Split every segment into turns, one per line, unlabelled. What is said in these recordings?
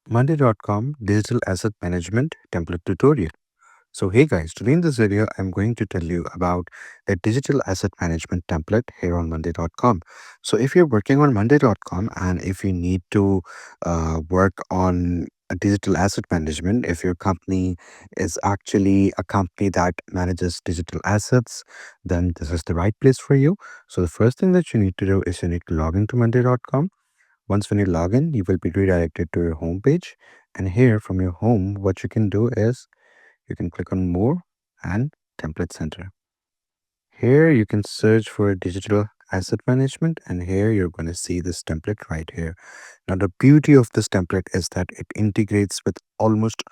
Monday.com Digital Asset Management Template Tutorial. So, hey guys, today in this video, I'm going to tell you about a digital asset management template here on Monday.com. So, if you're working on Monday.com and if you need to work on a digital asset management, if your company is actually a company that manages digital assets, then this is the right place for you. So, the first thing that you need to do is you need to log into Monday.com. Once when you log in, you will be redirected to your home page. And here from your home, what you can do is you can click on More and Template Center. Here you can search for digital asset management, and here you're going to see this template right here. Now, the beauty of this template is that it integrates with almost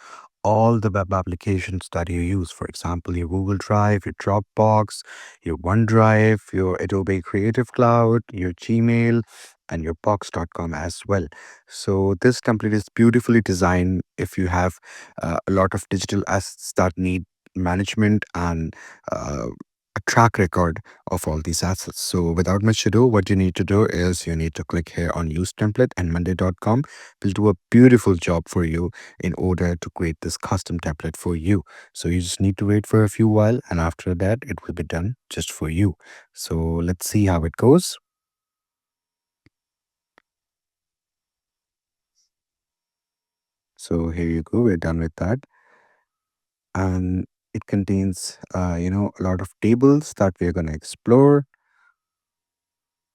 all the web applications that you use. For example, your Google Drive, your Dropbox, your OneDrive, your Adobe Creative Cloud, your Gmail, and your Box.com as well. So, this template is beautifully designed if you have a lot of digital assets that need management and uh, a track record of all these assets. So without much ado, what you need to do is you need to click here on use template, and Monday.com will do a beautiful job for you in order to create this custom template for you. So you just need to wait for a few while, and after that it will be done just for you. So let's see how it goes. So here you go, we're done with that. And it contains a lot of tables that we're going to explore.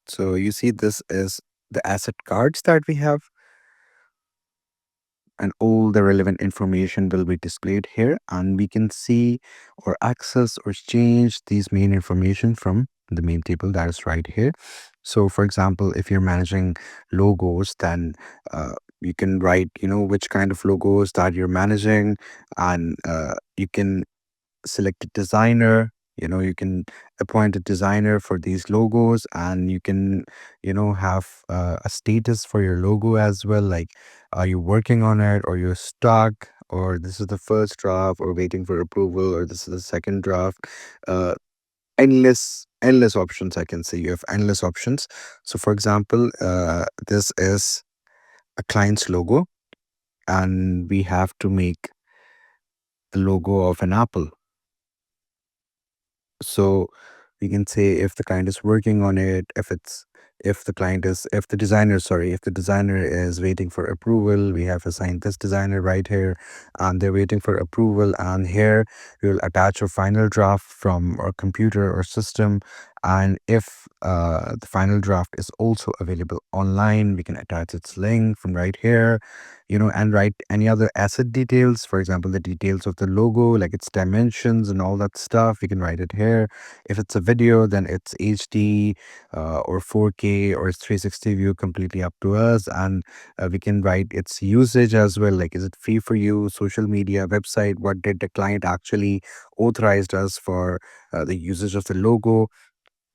So you see, this is the asset cards that we have, and all the relevant information will be displayed here, and we can see or access or change these main information from the main table that is right here. So for example, if you're managing logos, then you can write which kind of logos that you're managing, and you can select a designer. You can appoint a designer for these logos, and you can have a status for your logo as well, like are you working on it, or you're stuck, or this is the first draft, or waiting for approval, or this is the second draft. uh endless options, I can say. You have endless options. So for example, this is a client's logo, and we have to make the logo of an apple. So we can say if the client is working on it, if the designer, sorry, if the designer is waiting for approval, we have assigned this designer right here, and they're waiting for approval. And here we will attach a final draft from our computer or system. And if the final draft is also available online, we can attach its link from right here, and write any other asset details. For example, the details of the logo, like its dimensions and all that stuff, we can write it here. If it's a video, then it's HD or 4K or it's 360 view, completely up to us. And we can write its usage as well, like is it free for you, social media, website, what did the client actually authorized us for the usage of the logo.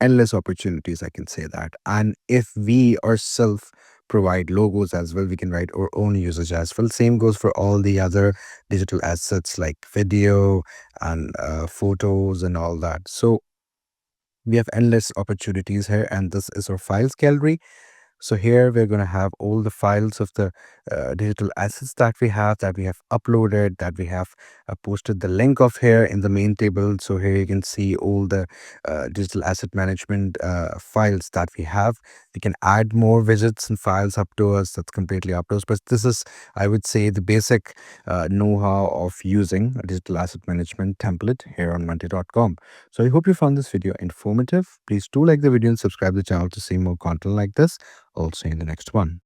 Endless opportunities, I can say that. And if we ourselves provide logos as well, we can write our own usage as well. Same goes for all the other digital assets like video and photos and all that. So we have endless opportunities here, and this is our files gallery. So here we're going to have all the files of the digital assets that we have uploaded, that we have posted the link of here in the main table. So here you can see all the digital asset management files that we have. We can add more widgets and files up to us. That's completely up to us. But this is, I would say, the basic know-how of using a digital asset management template here on Monday.com. So I hope you found this video informative. Please do like the video and subscribe to the channel to see more content like this. I'll see you in the next one.